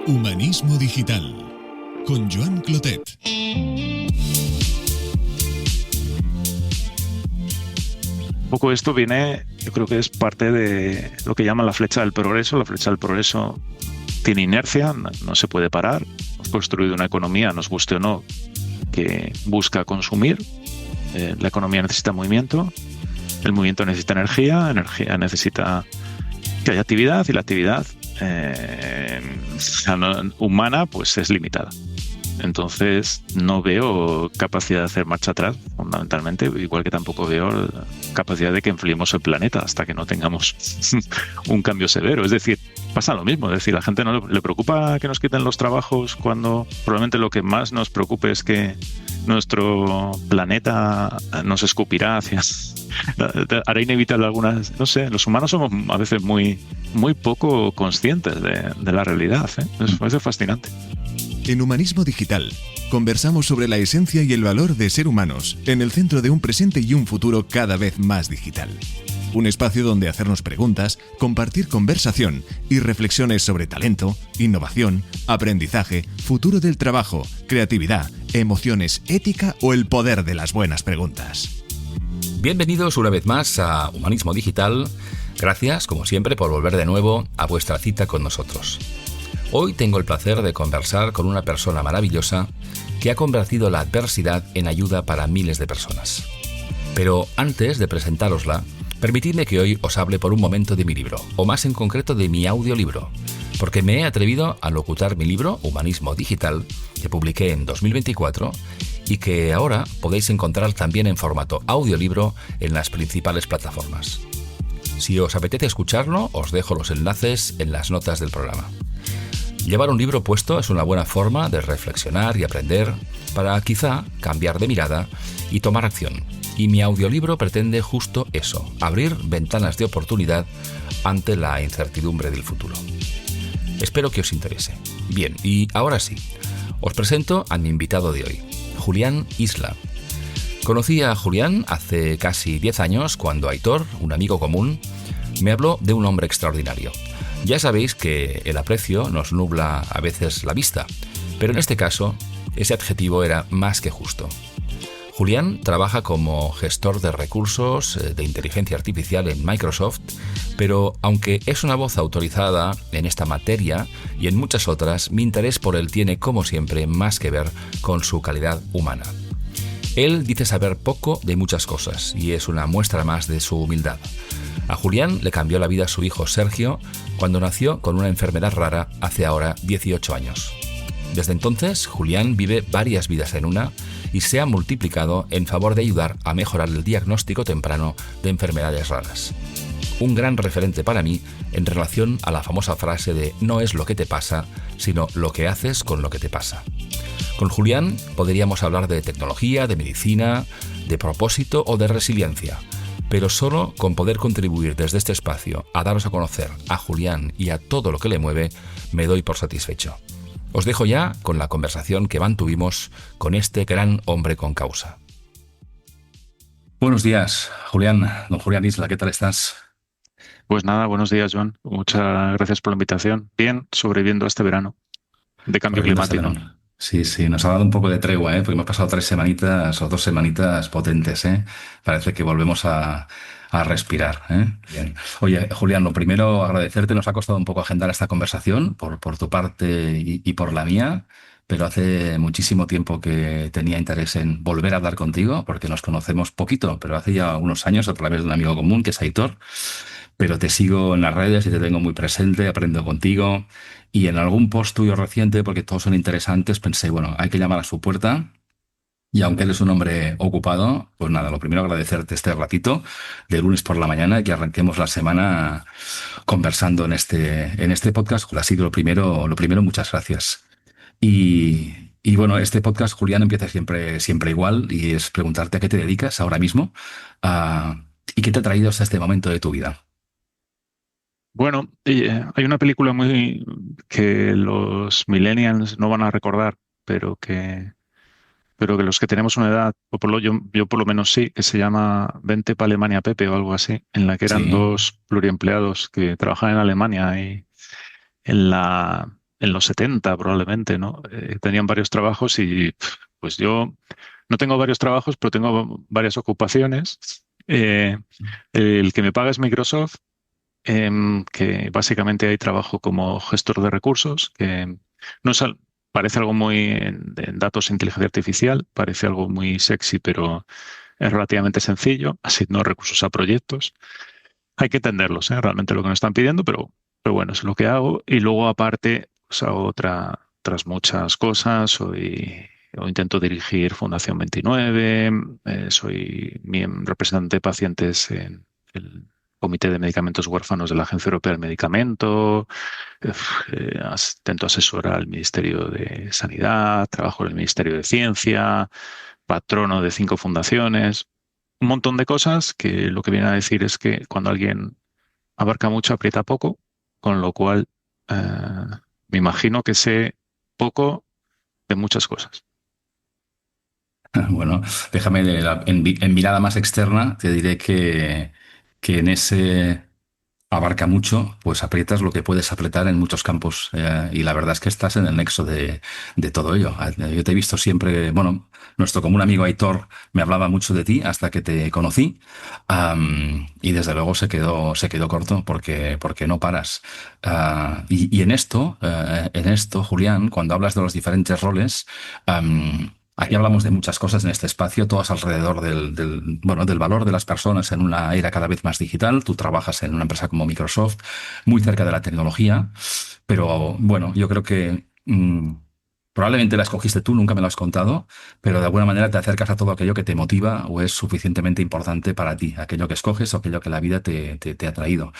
Humanismo Digital con Joan Clotet. Un poco esto viene, yo creo que es parte de lo que llaman la flecha del progreso. La flecha del progreso tiene inercia, no se puede parar. Hemos construido una economía, nos guste o no, que busca consumir. La economía necesita movimiento, el movimiento necesita energía necesita que haya actividad, y la actividad humana pues es limitada. Entonces no veo capacidad de hacer marcha atrás, fundamentalmente, igual que tampoco veo capacidad de que enfriemos el planeta hasta que no tengamos un cambio severo. Es decir, pasa lo mismo, es decir, a la gente no le preocupa que nos quiten los trabajos cuando probablemente lo que más nos preocupe es que nuestro planeta nos escupirá hará inevitable algunas, no sé, los humanos somos a veces muy poco conscientes de la realidad, ¿eh? Es fascinante. En Humanismo Digital conversamos sobre la esencia y el valor de ser humanos en el centro de un presente y un futuro cada vez más digital. Un espacio donde hacernos preguntas, compartir conversación y reflexiones sobre talento, innovación, aprendizaje, futuro del trabajo, creatividad, emociones, ética o el poder de las buenas preguntas. Bienvenidos una vez más a Humanismo Digital. Gracias, como siempre, por volver de nuevo a vuestra cita con nosotros. Hoy tengo el placer de conversar con una persona maravillosa que ha convertido la adversidad en ayuda para miles de personas. Pero antes de presentárosla, permitidme que hoy os hable por un momento de mi libro, o más en concreto de mi audiolibro, porque me he atrevido a locutar mi libro, Humanismo Digital, que publiqué en 2024 y que ahora podéis encontrar también en formato audiolibro en las principales plataformas. Si os apetece escucharlo, os dejo los enlaces en las notas del programa. Llevar un libro puesto es una buena forma de reflexionar y aprender para quizá cambiar de mirada y tomar acción. Y mi audiolibro pretende justo eso, abrir ventanas de oportunidad ante la incertidumbre del futuro. Espero que os interese. Bien, y ahora sí, os presento a mi invitado de hoy, Julián Isla. Conocí a Julián hace casi 10 años cuando Aitor, un amigo común, me habló de un hombre extraordinario. Ya sabéis que el aprecio nos nubla a veces la vista, pero en este caso, ese adjetivo era más que justo. Julián trabaja como gestor de recursos de inteligencia artificial en Microsoft, pero aunque es una voz autorizada en esta materia y en muchas otras, mi interés por él tiene, como siempre, más que ver con su calidad humana. Él dice saber poco de muchas cosas y es una muestra más de su humildad. A Julián le cambió la vida su hijo Sergio cuando nació con una enfermedad rara hace ahora 18 años. Desde entonces, Julián vive varias vidas en una y se ha multiplicado en favor de ayudar a mejorar el diagnóstico temprano de enfermedades raras. Un gran referente para mí en relación a la famosa frase de no es lo que te pasa, sino lo que haces con lo que te pasa. Con Julián podríamos hablar de tecnología, de medicina, de propósito o de resiliencia, pero solo con poder contribuir desde este espacio a daros a conocer a Julián y a todo lo que le mueve, me doy por satisfecho. Os dejo ya con la conversación que mantuvimos con este gran hombre con causa. Buenos días, Julián, don Julián Isla, ¿qué tal estás? Pues nada, buenos días, Joan. Muchas gracias por la invitación. Bien, sobreviviendo a este verano de cambio climático. Sí, nos ha dado un poco de tregua, porque hemos pasado 3 semanitas o 2 semanitas potentes, Parece que volvemos a respirar, Bien. Oye, Julián, lo primero, agradecerte. Nos ha costado un poco agendar esta conversación por tu parte y por la mía, pero hace muchísimo tiempo que tenía interés en volver a hablar contigo, porque nos conocemos poquito, pero hace ya unos años a través de un amigo común que es Aitor. Pero te sigo en las redes y te tengo muy presente, aprendo contigo. Y en algún post tuyo reciente, porque todos son interesantes, pensé, bueno, hay que llamar a su puerta. Y aunque él es un hombre ocupado, pues nada, lo primero agradecerte este ratito de lunes por la mañana y que arranquemos la semana conversando en este podcast. Así que lo primero, muchas gracias. Y bueno, este podcast, Julián, empieza siempre igual y es preguntarte a qué te dedicas ahora mismo y qué te ha traído hasta este momento de tu vida. Bueno, hay una película que los millennials no van a recordar, pero que los que tenemos una edad, yo por lo menos sí, que se llama Vente pa' Alemania, Pepe, o algo así, en la que eran Sí. dos pluriempleados que trabajaban en Alemania y en la en los 70 probablemente, ¿no? Tenían varios trabajos y pues yo no tengo varios trabajos, pero tengo varias ocupaciones. Eh, el que me paga es Microsoft, que básicamente ahí trabajo como gestor de recursos, que no es parece algo muy en datos de inteligencia artificial, parece algo muy sexy, pero es relativamente sencillo, asigno recursos a proyectos. Hay que entenderlos, ¿eh? Realmente lo que nos están pidiendo, pero bueno, es lo que hago. Y luego aparte, pues hago otras muchas cosas. O intento dirigir Fundación 29, soy representante de pacientes en el Comité de Medicamentos Huérfanos de la Agencia Europea del Medicamento, intento asesorar al Ministerio de Sanidad, trabajo en el Ministerio de Ciencia, patrono de 5 fundaciones, un montón de cosas que lo que viene a decir es que cuando alguien abarca mucho, aprieta poco, con lo cual me imagino que sé poco de muchas cosas. Bueno, déjame en mirada más externa, te diré que en ese abarca mucho, pues aprietas lo que puedes apretar en muchos campos. Y la verdad es que estás en el nexo de todo ello. Yo te he visto siempre, bueno, nuestro común amigo Aitor me hablaba mucho de ti hasta que te conocí. Y desde luego se quedó corto porque no paras. Y en esto, Julián, cuando hablas de los diferentes roles, aquí hablamos de muchas cosas en este espacio, todas alrededor bueno, del valor de las personas en una era cada vez más digital. Tú trabajas en una empresa como Microsoft, muy cerca de la tecnología, pero bueno, yo creo que probablemente la escogiste tú, nunca me lo has contado, pero de alguna manera te acercas a todo aquello que te motiva o es suficientemente importante para ti, aquello que escoges o aquello que la vida te ha traído.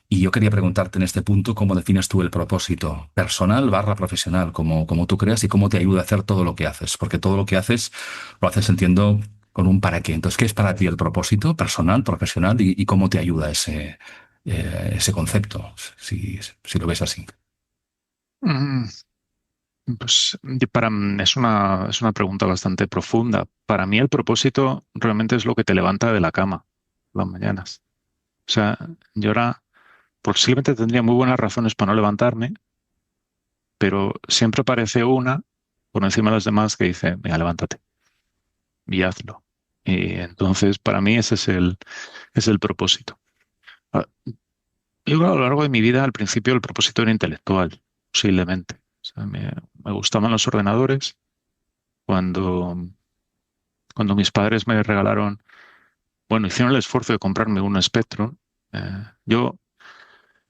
Y yo quería preguntarte en este punto cómo defines tú el propósito personal barra profesional, como tú creas y cómo te ayuda a hacer todo lo que haces, porque todo lo que haces lo haces, entiendo, con un para qué. Entonces, ¿qué es para ti el propósito personal, profesional y cómo te ayuda ese concepto, si lo ves así? Mm, Pues es una pregunta bastante profunda. Para mí el propósito realmente es lo que te levanta de la cama las mañanas. O sea, yo ahora posiblemente tendría muy buenas razones para no levantarme, pero siempre aparece una por encima de las demás que dice, venga, levántate y hazlo. Y entonces, para mí ese es el propósito. Ah, Yo a lo largo de mi vida, al principio, el propósito era intelectual, posiblemente. O sea, me gustaban los ordenadores. Cuando, cuando mis padres me regalaron, bueno, hicieron el esfuerzo de comprarme un Spectrum. Yo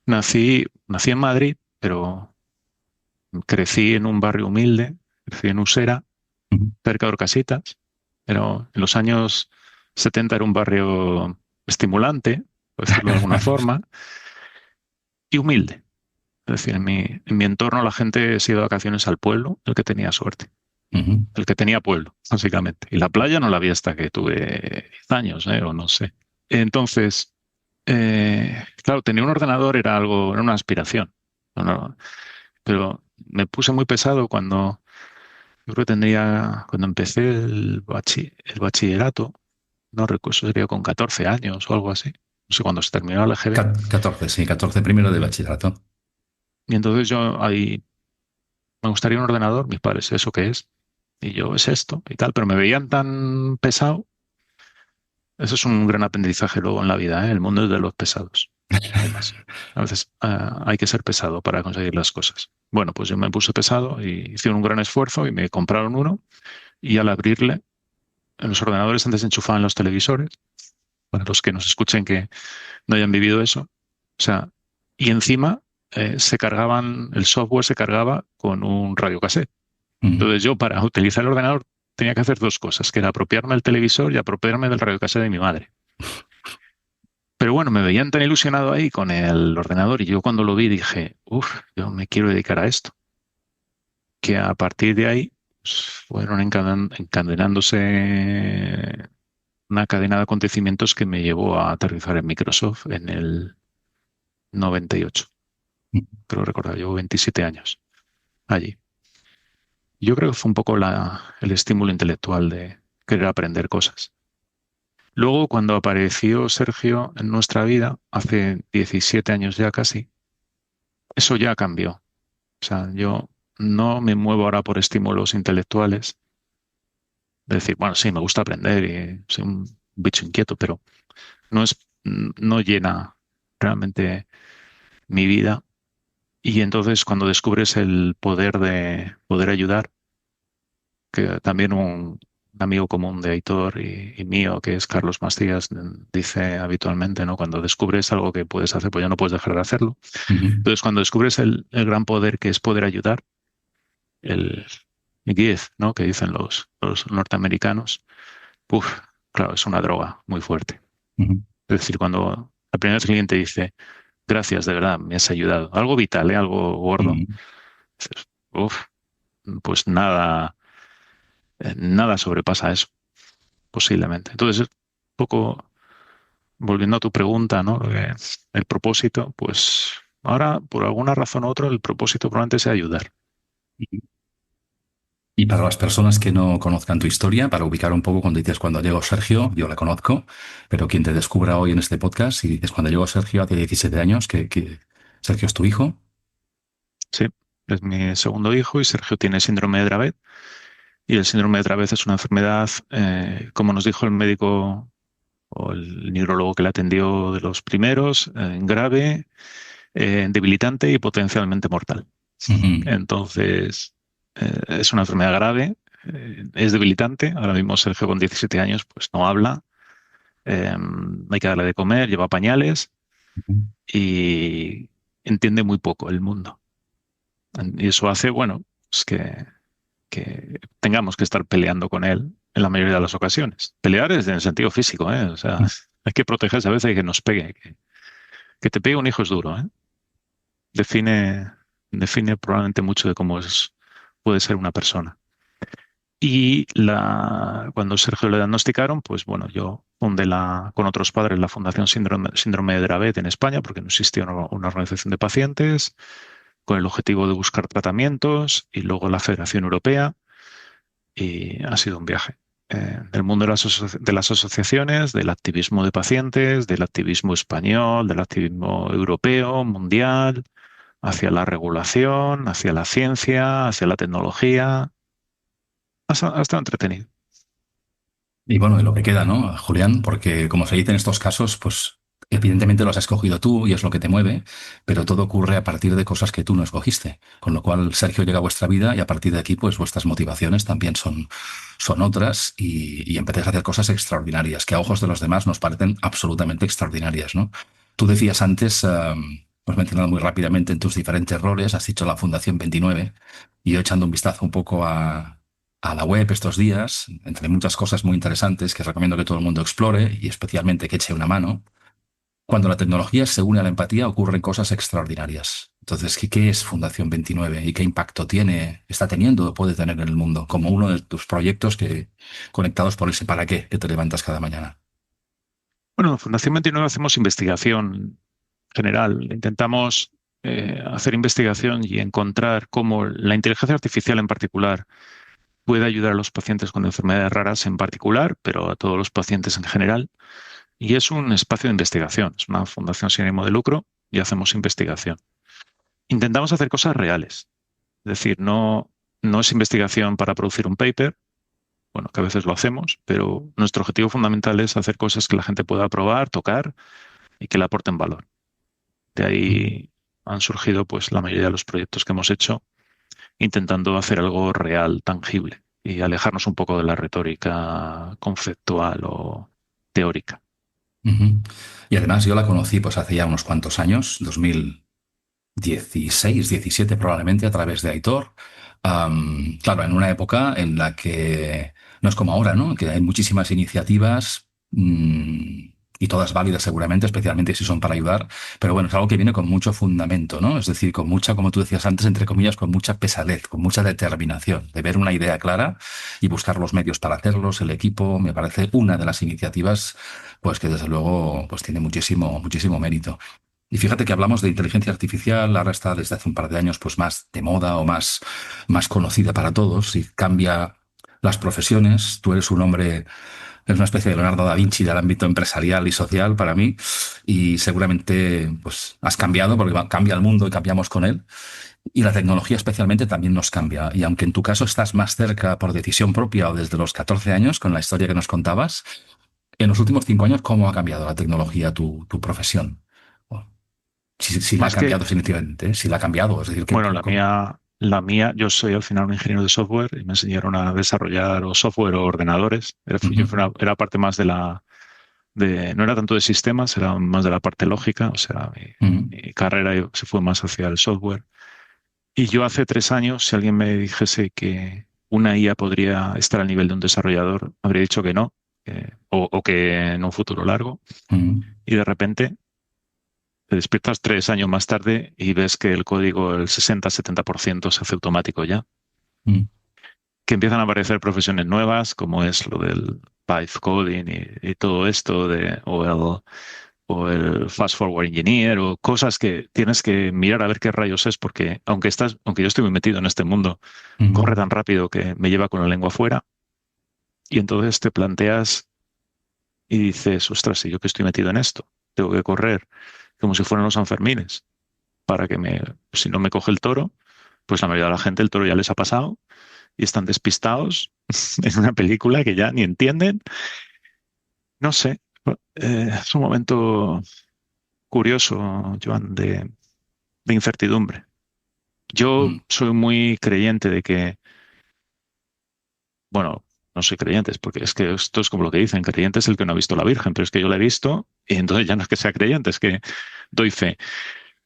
nací en Madrid, pero crecí en un barrio humilde, crecí en Usera, Ujú. cerca de Orcasitas, pero en los años 70 era un barrio estimulante, por decirlo de alguna forma, y humilde. Es decir, en mi entorno la gente se iba de vacaciones al pueblo, el que tenía suerte, Ujú. el que tenía pueblo, básicamente. Y la playa no la vi hasta que tuve 10 años, o no sé. Entonces, claro, tener un ordenador era una aspiración. No, pero me puse muy pesado yo creo que cuando empecé el bachillerato, no recuerdo, sería con 14 años o algo así. No sé, cuando se terminó la GB. 14, sí, 14 primero de bachillerato. Y entonces yo ahí me gustaría un ordenador, mis padres, ¿eso qué es? Y yo, es esto y tal, pero me veían tan pesado. Eso es un gran aprendizaje luego en la vida, ¿eh? El mundo es de los pesados. Además, a veces hay que ser pesado para conseguir las cosas. Bueno, pues yo me puse pesado y hicieron un gran esfuerzo y me compraron uno y al abrirle, en los ordenadores antes se enchufaban los televisores, para los que nos escuchen que no hayan vivido eso. O sea, y encima el software se cargaba con un radiocassette. Ujú. Entonces yo para utilizar el ordenador tenía que hacer dos cosas, que era apropiarme del televisor y apropiarme del radiocassette de mi madre. Pero bueno, me veían tan ilusionado ahí con el ordenador y yo cuando lo vi dije, uff, yo me quiero dedicar a esto. Que a partir de ahí pues, fueron encadenándose una cadena de acontecimientos que me llevó a aterrizar en Microsoft en el 98. Creo recordar, llevo 27 años allí. Yo creo que fue un poco el estímulo intelectual de querer aprender cosas. Luego, cuando apareció Sergio en nuestra vida, hace 17 años ya casi, eso ya cambió. O sea, yo no me muevo ahora por estímulos intelectuales. Es decir, bueno, sí, me gusta aprender y soy un bicho inquieto, pero no llena realmente mi vida. Y entonces cuando descubres el poder de poder ayudar, que también un amigo común de Aitor y mío, que es Carlos Mastías, dice habitualmente, ¿no? Cuando descubres algo que puedes hacer, pues ya no puedes dejar de hacerlo. Ujú. Entonces, cuando descubres el gran poder que es poder ayudar, el give, ¿no? Que dicen los norteamericanos, uf, claro, es una droga muy fuerte. Ujú. Es decir, cuando la primera vez que el cliente dice, gracias, de verdad, me has ayudado, algo vital, ¿eh? Algo gordo, Ujú. dices, uf, pues nada sobrepasa eso, posiblemente. Entonces, un poco volviendo a tu pregunta, ¿no? El propósito, pues ahora, por alguna razón u otra, el propósito probablemente sea ayudar. Y para las personas que no conozcan tu historia, para ubicar un poco cuando dices cuando llegó Sergio, yo la conozco, pero quien te descubra hoy en este podcast, y dices cuando llegó Sergio hace 17 años, que Sergio es tu hijo. Sí, es mi segundo hijo y Sergio tiene síndrome de Dravet. Y el síndrome de Dravet es una enfermedad, como nos dijo el médico o el neurólogo que le atendió de los primeros, grave, debilitante y potencialmente mortal. Ujú. Entonces, es una enfermedad grave, es debilitante. Ahora mismo Sergio con 17 años pues no habla, hay que darle de comer, lleva pañales y entiende muy poco el mundo. Y eso hace, bueno, pues que tengamos que estar peleando con él en la mayoría de las ocasiones. Pelear es en el sentido físico, ¿eh? O sea, hay que protegerse a veces de que nos pegue. Que te pegue un hijo es duro, ¿eh? Define, define probablemente mucho de cómo puede ser una persona. Y cuando Sergio le diagnosticaron, pues bueno, yo fundé con otros padres la Fundación Síndrome de Dravet en España, porque no existía una organización de pacientes, con el objetivo de buscar tratamientos, y luego la Federación Europea, y ha sido un viaje. Del mundo de las asociaciones, del activismo de pacientes, del activismo español, del activismo europeo, mundial, hacia la regulación, hacia la ciencia, hacia la tecnología. Ha estado entretenido. Y bueno, y lo que queda, ¿no, Julián? Porque como se dice en estos casos, pues evidentemente los has escogido tú y es lo que te mueve, pero todo ocurre a partir de cosas que tú no escogiste. Con lo cual, Sergio llega a vuestra vida y a partir de aquí, pues vuestras motivaciones también son otras y empezáis a hacer cosas extraordinarias, que a ojos de los demás nos parecen absolutamente extraordinarias, ¿no? Tú decías antes, pues mencionado muy rápidamente en tus diferentes roles, has dicho la Fundación 29 y yo echando un vistazo un poco a la web estos días, entre muchas cosas muy interesantes que recomiendo que todo el mundo explore y especialmente que eche una mano. Cuando la tecnología se une a la empatía ocurren cosas extraordinarias. Entonces, ¿qué es Fundación 29 y qué impacto está teniendo o puede tener en el mundo? Como uno de tus proyectos conectados por ese para qué que te levantas cada mañana. Bueno, en Fundación 29 hacemos investigación general. Intentamos hacer investigación y encontrar cómo la inteligencia artificial en particular puede ayudar a los pacientes con enfermedades raras en particular, pero a todos los pacientes en general. Y es un espacio de investigación. Es una fundación sin ánimo de lucro y hacemos investigación. Intentamos hacer cosas reales. Es decir, no es investigación para producir un paper, bueno, que a veces lo hacemos, pero nuestro objetivo fundamental es hacer cosas que la gente pueda probar, tocar y que le aporten valor. De ahí han surgido pues la mayoría de los proyectos que hemos hecho intentando hacer algo real, tangible y alejarnos un poco de la retórica conceptual o teórica. Ujú. Y además yo la conocí pues hace ya unos cuantos años, 2016, 17 probablemente, a través de Aitor. Claro, en una época en la que no es como ahora, ¿no? Que hay muchísimas iniciativas y todas válidas seguramente, especialmente si son para ayudar. Pero bueno, es algo que viene con mucho fundamento, ¿no? Es decir, con mucha, como tú decías antes, entre comillas, con mucha pesadez, con mucha determinación, de ver una idea clara y buscar los medios para hacerlos, el equipo. Me parece una de las iniciativas, pues que desde luego, pues tiene muchísimo, muchísimo mérito. Y fíjate que hablamos de inteligencia artificial, ahora está desde hace un par de años pues más de moda o más conocida para todos y cambia las profesiones. Tú eres un hombre, eres una especie de Leonardo da Vinci del ámbito empresarial y social para mí y seguramente pues has cambiado porque cambia el mundo y cambiamos con él. Y la tecnología especialmente también nos cambia. Y aunque en tu caso estás más cerca por decisión propia o desde los 14 años con la historia que nos contabas, en los últimos 5 años, ¿cómo ha cambiado la tecnología tu profesión? Bueno, si la ha Más que, cambiado significativamente, si la ha cambiado, es decir, bueno, yo soy al final un ingeniero de software y me enseñaron a desarrollar o software o ordenadores. Ujú, Era parte más no era tanto de sistemas, era más de la parte lógica, o sea, ujú, mi carrera se fue más hacia el software. Y yo hace 3 años, si alguien me dijese que una IA podría estar al nivel de un desarrollador, habría dicho que no, o que en un futuro largo. ujú, Y de repente te despiertas 3 años más tarde y ves que el código, el 60-70% se hace automático ya. ujú, Que empiezan a aparecer profesiones nuevas, como es lo del vibe coding y todo esto, o el fast forward engineer, o cosas que tienes que mirar a ver qué rayos es, porque aunque yo estoy muy metido en este mundo, ujú, corre tan rápido que me lleva con la lengua afuera, y entonces te planteas y dices, ostras, si yo que estoy metido en esto, tengo que correr como si fueran los Sanfermines, para que si no me coge el toro, pues la mayoría de la gente el toro ya les ha pasado y están despistados en una película que ya ni entienden. No sé, es un momento curioso, Joan, de incertidumbre. Yo ujú, soy muy creyente de que, bueno, no soy creyente, porque es que esto es como lo que dicen, creyente es el que no ha visto a la Virgen, pero es que yo la he visto y entonces ya no es que sea creyente, es que doy fe.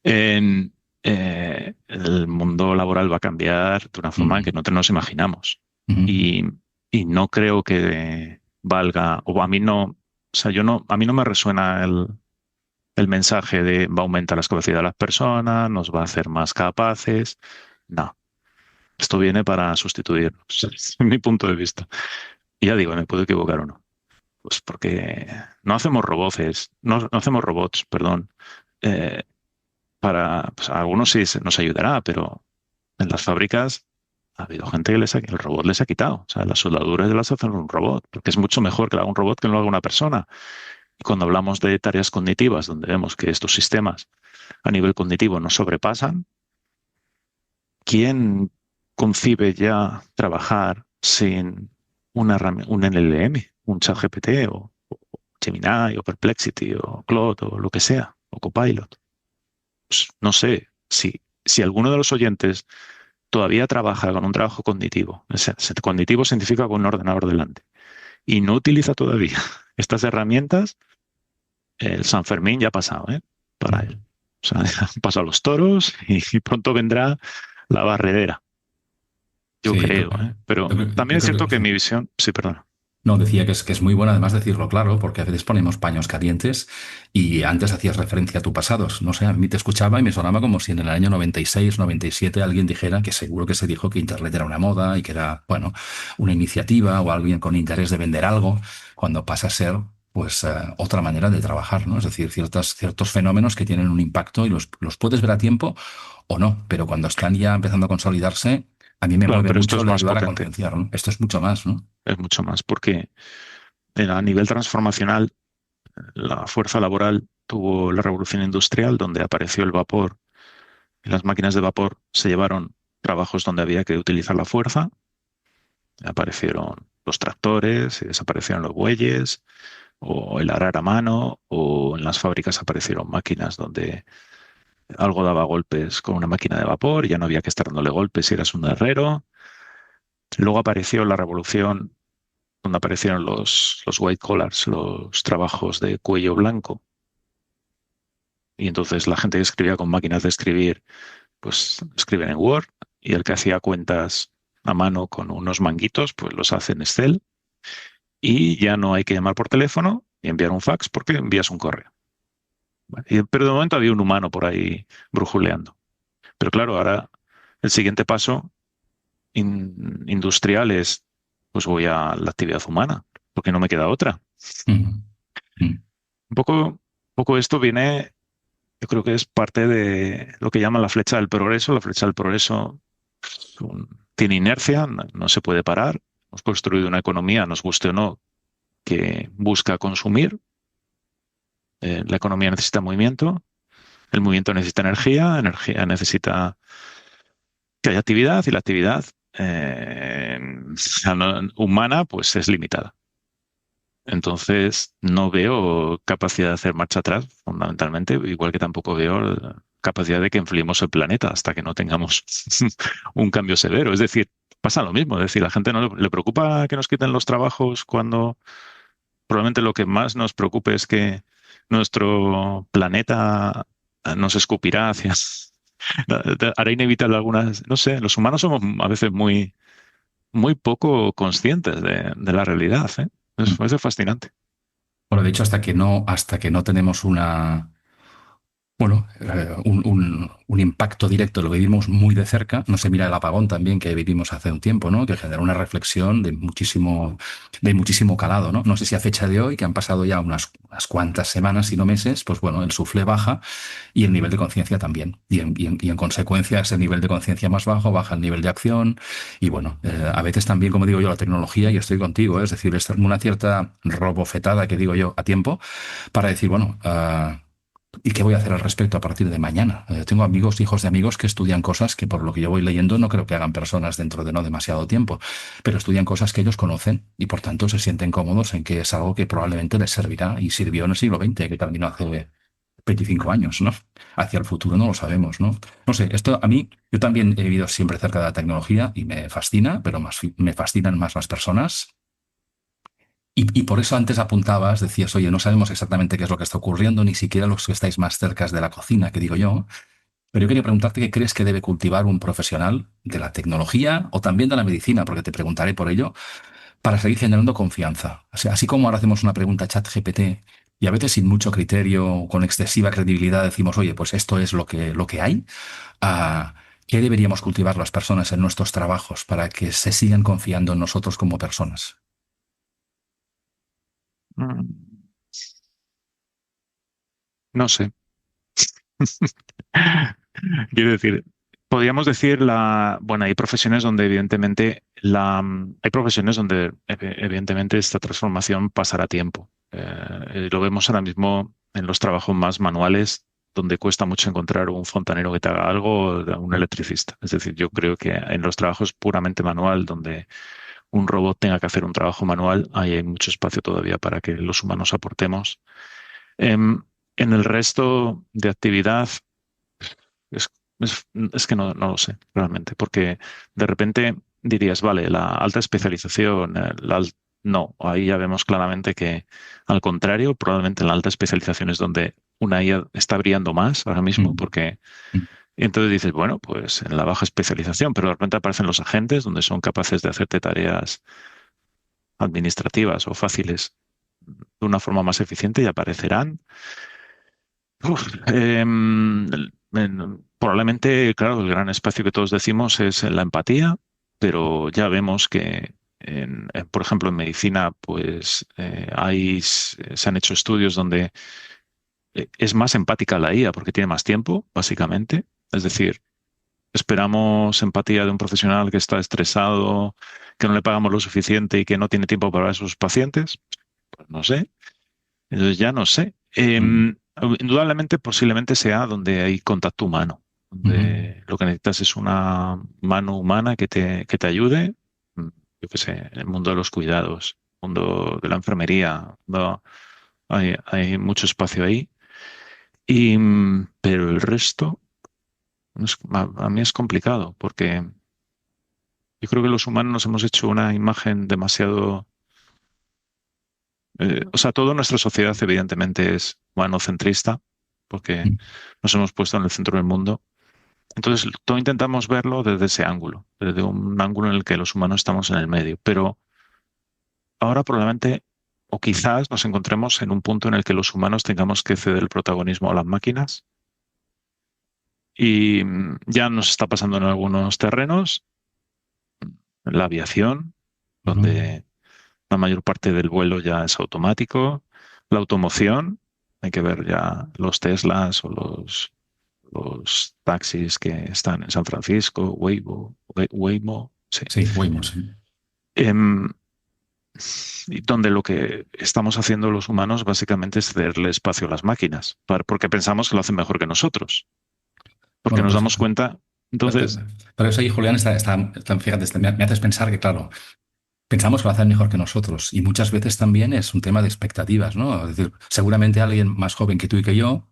En, el mundo laboral va a cambiar de una forma en que ujú, no nos imaginamos. ujú, Y, y no creo que valga, o a mí no, o sea, a mí no me resuena el mensaje de va a aumentar las capacidades de las personas, nos va a hacer más capaces. No, esto viene para sustituirnos, es mi punto de vista. Y ya digo, me puedo equivocar o no. Pues porque no hacemos robots, no hacemos robots, perdón, eh, pues a algunos sí nos ayudará, pero en las fábricas ha habido gente que el robot les ha quitado. O sea, las soldaduras las hacen un robot, porque es mucho mejor que lo haga un robot que no lo haga una persona. Y cuando hablamos de tareas cognitivas, donde vemos que estos sistemas a nivel cognitivo nos sobrepasan, ¿quién concibe ya trabajar sin un LLM, un ChatGPT o Gemini o Perplexity o Claude o lo que sea, o Copilot? Pues no sé si alguno de los oyentes todavía trabaja con un trabajo cognitivo. O sea, cognitivo significa con un ordenador delante. Y no utiliza todavía estas herramientas, el San Fermín ya ha pasado, ¿eh? Para él. O sea, han pasado los toros y pronto vendrá la barredera, yo sí, creo, ¿eh? Pero también yo es creo cierto que que sí. mi visión, sí, perdón. No, decía que es muy bueno además decirlo claro, porque a veces ponemos paños calientes y antes hacías referencia a tu pasado. No sé, a mí te escuchaba y me sonaba como si en el año 96, 97 alguien dijera, que seguro que se dijo que Internet era una moda y que era, bueno, una iniciativa o alguien con interés de vender algo, cuando pasa a ser, pues, otra manera de trabajar, ¿no? Es decir, ciertos fenómenos que tienen un impacto y los puedes ver a tiempo o no, pero cuando están ya empezando a consolidarse, a mí me Claro, mueve pero esto mucho es el más ayudar a potente, concienciar, ¿no? Esto es mucho más, ¿no? es mucho más, porque a nivel transformacional, la fuerza laboral tuvo la revolución industrial, donde apareció el vapor y las máquinas de vapor se llevaron trabajos donde había que utilizar la fuerza. Aparecieron los tractores, y desaparecieron los bueyes, o el arar a mano, o en las fábricas aparecieron máquinas donde algo daba golpes con una máquina de vapor, y ya no había que estar dándole golpes si eras un herrero. Luego apareció la revolución donde aparecieron los white collars, los trabajos de cuello blanco. Y entonces la gente que escribía con máquinas de escribir, pues escriben en Word, y el que hacía cuentas a mano con unos manguitos, pues los hace en Excel, y ya no hay que llamar por teléfono y enviar un fax porque envías un correo. Vale. Pero de momento había un humano por ahí brujuleando. Pero claro, ahora el siguiente paso industrial es, pues voy a la actividad humana, porque no me queda otra. Ujú, ujú, Un poco esto viene, yo creo que es parte de lo que llaman la flecha del progreso. La flecha del progreso tiene inercia, no se puede parar. Hemos construido una economía, nos guste o no, que busca consumir. La economía necesita movimiento, el movimiento necesita energía, energía necesita que hay actividad y la actividad humana pues es limitada. Entonces, no veo capacidad de hacer marcha atrás, fundamentalmente, igual que tampoco veo capacidad de que enfriemos el planeta hasta que no tengamos un cambio severo. Es decir, pasa lo mismo. Es decir, a la gente no le preocupa que nos quiten los trabajos cuando probablemente lo que más nos preocupe es que nuestro planeta nos escupirá hacia... hará inevitable algunas... No sé, los humanos somos a veces muy poco conscientes de la realidad, ¿eh? Es fascinante. Bueno, de hecho, hasta que no tenemos un impacto directo, lo vivimos muy de cerca. No se mira el apagón también que vivimos hace un tiempo, ¿no? Que generó una reflexión de muchísimo calado, ¿no? No sé si a fecha de hoy, que han pasado ya unas cuantas semanas, si no meses, pues bueno, el suflé baja y el nivel de conciencia también. Y en consecuencia, ese nivel de conciencia más bajo, baja el nivel de acción. Y bueno, a veces también, como digo yo, la tecnología, y estoy contigo, es decir, es una cierta robofetada que digo yo a tiempo para decir, bueno, ¿y qué voy a hacer al respecto a partir de mañana? Tengo amigos, hijos de amigos que estudian cosas que por lo que yo voy leyendo no creo que hagan personas dentro de no demasiado tiempo, pero estudian cosas que ellos conocen y por tanto se sienten cómodos en que es algo que probablemente les servirá y sirvió en el siglo XX, que terminó hace 25 años, ¿no? Hacia el futuro no lo sabemos, ¿no? No sé, esto a mí, yo también he vivido siempre cerca de la tecnología y me fascina, pero me fascinan más las personas. Y por eso antes apuntabas, decías, oye, no sabemos exactamente qué es lo que está ocurriendo, ni siquiera los que estáis más cerca de la cocina, que digo yo. Pero yo quería preguntarte qué crees que debe cultivar un profesional de la tecnología o también de la medicina, porque te preguntaré por ello, para seguir generando confianza. O sea, así como ahora hacemos una pregunta a ChatGPT y a veces sin mucho criterio, con excesiva credibilidad, decimos, oye, pues esto es lo que hay. ¿Qué deberíamos cultivar las personas en nuestros trabajos para que se sigan confiando en nosotros como personas? Mm, No sé. Quiero decir, podríamos decir bueno, hay profesiones donde evidentemente hay profesiones donde evidentemente esta transformación pasará tiempo. Lo vemos ahora mismo en los trabajos más manuales, donde cuesta mucho encontrar un fontanero que te haga algo, o un electricista. Es decir, yo creo que en los trabajos puramente manual, donde un robot tenga que hacer un trabajo manual, ahí hay mucho espacio todavía para que los humanos aportemos. En el resto de actividad, es, es que no lo sé realmente, porque de repente dirías, vale, la alta especialización, no, ahí ya vemos claramente que al contrario, probablemente en la alta especialización es donde una IA está brillando más ahora mismo, Mm, porque mm, y entonces dices, bueno, pues en la baja especialización, pero de repente aparecen los agentes donde son capaces de hacerte tareas administrativas o fáciles de una forma más eficiente y aparecerán. Probablemente, claro, el gran espacio que todos decimos es en la empatía, pero ya vemos que, por ejemplo, en medicina, pues se han hecho estudios donde es más empática la IA porque tiene más tiempo, básicamente. Es decir, esperamos empatía de un profesional que está estresado, que no le pagamos lo suficiente y que no tiene tiempo para ver a sus pacientes. Pues no sé. Entonces ya no sé. mm, Indudablemente, posiblemente sea donde hay contacto humano, mm, donde lo que necesitas es una mano humana que te ayude. Yo qué sé, en el mundo de los cuidados, mundo de la enfermería, hay mucho espacio ahí. Pero el resto, a mí es complicado, porque yo creo que los humanos nos hemos hecho una imagen demasiado... o sea, toda nuestra sociedad evidentemente es humanocentrista, porque mm. nos hemos puesto en el centro del mundo. Entonces, todo intentamos verlo desde ese ángulo, desde un ángulo en el que los humanos estamos en el medio. Pero ahora probablemente, o quizás nos encontremos en un punto en el que los humanos tengamos que ceder el protagonismo a las máquinas. Y ya nos está pasando en algunos terrenos, en la aviación, Ujú. donde la mayor parte del vuelo ya es automático. La automoción, hay que ver ya los Teslas o los taxis que están en San Francisco, Waymo, sí. Sí, Waymo, sí. Em, y donde lo que estamos haciendo los humanos básicamente es cederle espacio a las máquinas, porque pensamos que lo hacen mejor que nosotros, porque Bueno, nos pues damos cuenta. Entonces, Pero eso ahí, Julián, fíjate, me haces pensar que, claro, pensamos que lo hacen mejor que nosotros y muchas veces también es un tema de expectativas, ¿no? Es decir, seguramente alguien más joven que tú y que yo,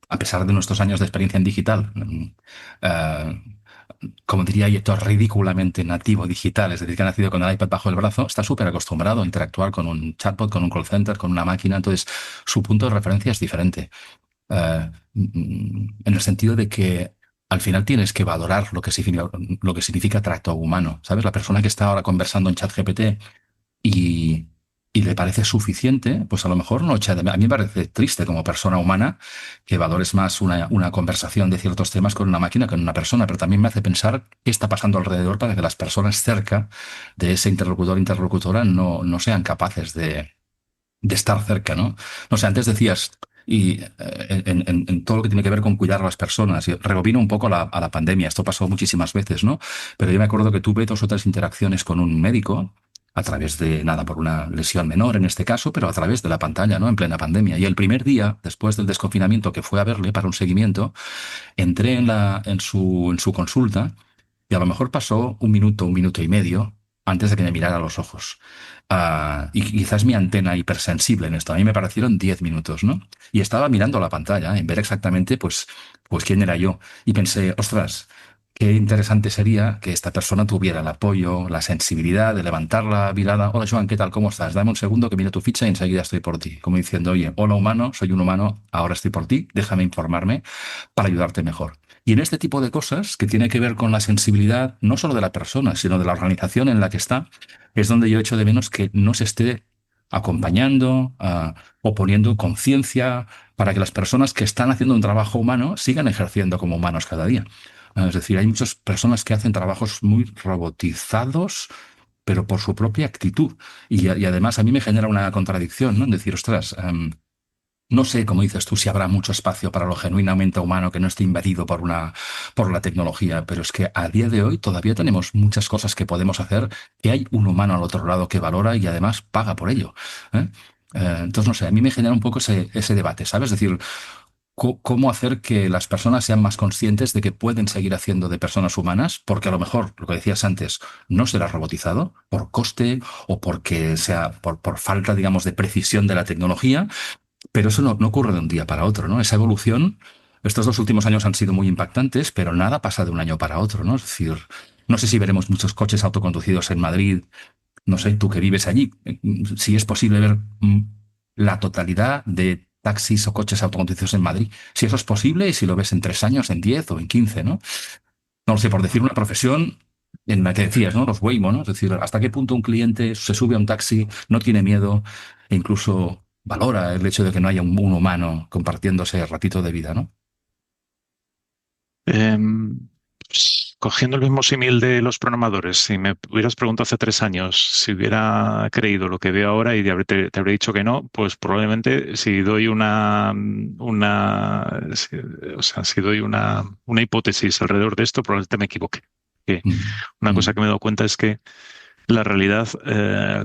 a pesar de nuestros años de experiencia en digital, eh, como diría Héctor, ridículamente nativo digital, es decir, que ha nacido con el iPad bajo el brazo, está súper acostumbrado a interactuar con un chatbot, con un call center, con una máquina, entonces su punto de referencia es diferente. En el sentido de que al final tienes que valorar lo que significa tracto humano, ¿sabes? La persona que está ahora conversando en ChatGPT y, y le parece suficiente, pues a lo mejor no echa de menos. A mí me parece triste como persona humana que valores más una conversación de ciertos temas con una máquina que con una persona, pero también me hace pensar qué está pasando alrededor para que las personas cerca de ese interlocutor interlocutora no sean capaces de estar cerca, ¿no? No sé, antes decías, y en todo lo que tiene que ver con cuidar a las personas, y rebobino un poco a la pandemia, esto pasó muchísimas veces, ¿no? Pero yo me acuerdo que tuve 2 o 3 interacciones con un médico a través de, nada, por una lesión menor en este caso, pero a través de la pantalla, ¿no? En plena pandemia. Y el primer día, después del desconfinamiento que fue a verle para un seguimiento, entré en su consulta y a lo mejor pasó 1 minuto, 1 minuto y medio antes de que me mirara a los ojos. Y quizás mi antena hipersensible en esto. A mí me parecieron 10 minutos, ¿no? Y estaba mirando la pantalla, en ver exactamente, pues quién era yo. Y pensé, ostras, qué interesante sería que esta persona tuviera el apoyo, la sensibilidad de levantar la mirada. Hola, Joan, ¿qué tal? ¿Cómo estás? Dame un segundo que mire tu ficha y enseguida estoy por ti. Como diciendo, oye, hola humano, soy un humano, ahora estoy por ti, déjame informarme para ayudarte mejor. Y en este tipo de cosas, que tiene que ver con la sensibilidad, no solo de la persona, sino de la organización en la que está, es donde yo echo de menos que no se esté acompañando o poniendo conciencia para que las personas que están haciendo un trabajo humano sigan ejerciendo como humanos cada día. Es decir, hay muchas personas que hacen trabajos muy robotizados, pero por su propia actitud. Y además a mí me genera una contradicción, ¿no? En decir, ostras, no sé, como dices tú, si habrá mucho espacio para lo genuinamente humano que no esté invadido por la tecnología, pero es que a día de hoy todavía tenemos muchas cosas que podemos hacer que hay un humano al otro lado que valora y además paga por ello. ¿Eh? Entonces, no sé, a mí me genera un poco ese debate, ¿sabes? Es decir, cómo hacer que las personas sean más conscientes de que pueden seguir haciendo de personas humanas, porque a lo mejor, lo que decías antes, no será robotizado por coste o porque sea por falta, digamos, de precisión de la tecnología, pero eso no ocurre de un día para otro, ¿no? Esa evolución, estos 2 últimos años han sido muy impactantes, pero nada pasa de un año para otro, ¿no? Es decir, no sé si veremos muchos coches autoconducidos en Madrid, no sé, tú que vives allí, si es posible ver la totalidad de taxis o coches autoconducidos en Madrid, si eso es posible y si lo ves en 3 años, en 10 o en 15, ¿no? No lo sé, por decir una profesión en la que decías, ¿no? Los Waymo, ¿no? Es decir, hasta qué punto un cliente se sube a un taxi, no tiene miedo e incluso valora el hecho de que no haya un humano compartiendo ese ratito de vida, ¿no? cogiendo el mismo símil de los programadores, si me hubieras preguntado hace 3 años si hubiera creído lo que veo ahora y te habría dicho que no, pues probablemente si doy o sea, si doy una hipótesis alrededor de esto, probablemente me equivoque. Que Mm, una cosa mm, que me he dado cuenta es que la realidad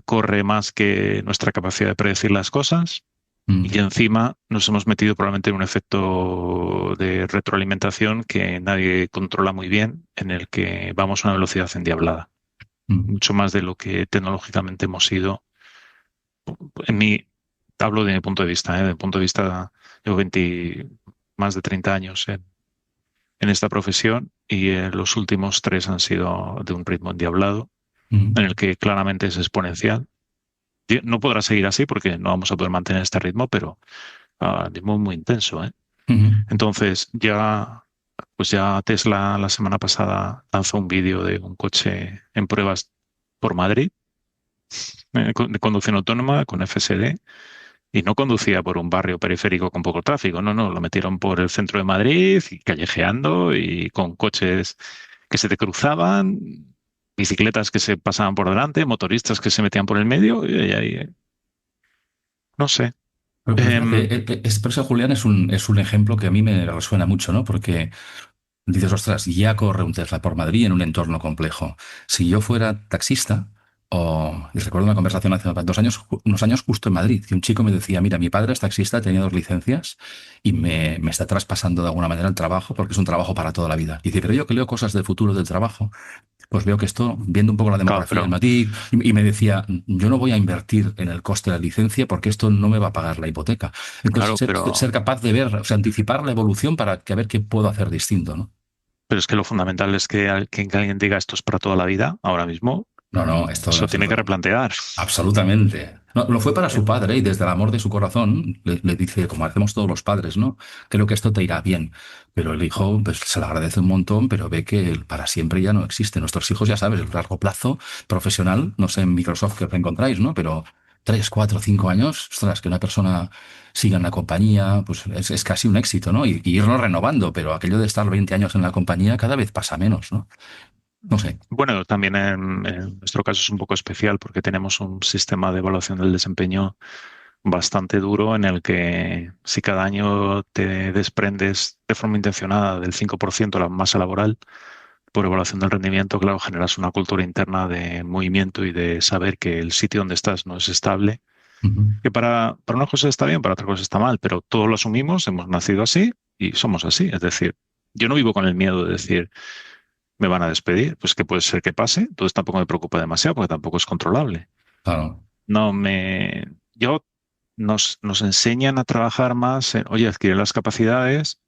corre más que nuestra capacidad de predecir las cosas. Y mm, encima nos hemos metido probablemente en un efecto de retroalimentación que nadie controla muy bien, en el que vamos a una velocidad endiablada, mm, mucho más de lo que tecnológicamente hemos ido. En mi, hablo de mi punto de vista, ¿eh? De mi punto de vista, llevo más de 30 años en esta profesión y los últimos 3 han sido de un ritmo endiablado, en mm, el que claramente es exponencial. No podrá seguir así porque no vamos a poder mantener este ritmo, pero ritmo muy intenso, ¿eh? mm, Entonces, pues ya Tesla la semana pasada lanzó un vídeo de un coche en pruebas por Madrid, de conducción autónoma con FSD, y no conducía por un barrio periférico con poco tráfico, no, lo metieron por el centro de Madrid y callejeando y con coches que se te cruzaban, bicicletas que se pasaban por delante, motoristas que se metían por el medio, no sé. Pero fíjate, Em, por eso, Julián, es un ejemplo que a mí me resuena mucho, ¿no? Porque dices, ostras, ya corre un Tesla por Madrid en un entorno complejo. Si yo fuera taxista, Y recuerdo una conversación hace 2 años, unos años justo en Madrid, que un chico me decía, mira, mi padre es taxista, tenía 2 licencias y me está traspasando de alguna manera el trabajo porque es un trabajo para toda la vida. Y dice, pero yo que leo cosas del futuro del trabajo, pues veo que esto, viendo un poco la Claro, demografía en pero Madrid, y me decía, yo no voy a invertir en el coste de la licencia porque esto no me va a pagar la hipoteca. Entonces, claro, ser capaz de ver, o sea, anticipar la evolución para que a ver qué puedo hacer distinto, ¿no? pero es que lo fundamental es que alguien diga esto es para toda la vida, ahora mismo, No, no, esto eso tiene que replantear. absolutamente. No, lo fue para su padre y desde el amor de su corazón le dice, como hacemos todos los padres, ¿no? Creo que esto te irá bien. Pero el hijo pues, se lo agradece un montón, pero ve que el para siempre ya no existe. Nuestros hijos, ya sabes, el largo plazo profesional, no sé en Microsoft que os encontráis, ¿no? Pero 3, 4, 5 años, ostras, que una persona siga en la compañía, pues es casi un éxito, ¿no? Y irlo renovando, pero aquello de estar 20 años en la compañía cada vez pasa menos, ¿no? No sé. Bueno, también en nuestro caso es un poco especial porque tenemos un sistema de evaluación del desempeño bastante duro en el que si cada año te desprendes de forma intencionada del 5% de la masa laboral por evaluación del rendimiento, claro, generas una cultura interna de movimiento y de saber que el sitio donde estás no es estable, Ujú. que para una cosa está bien, para otra cosa está mal, pero todos lo asumimos, hemos nacido así y somos así. Es decir, yo no vivo con el miedo de decir me van a despedir, pues que puede ser que pase, entonces tampoco me preocupa demasiado porque tampoco es controlable. Claro, No me, yo nos enseñan a trabajar más en, oye, adquirir las capacidades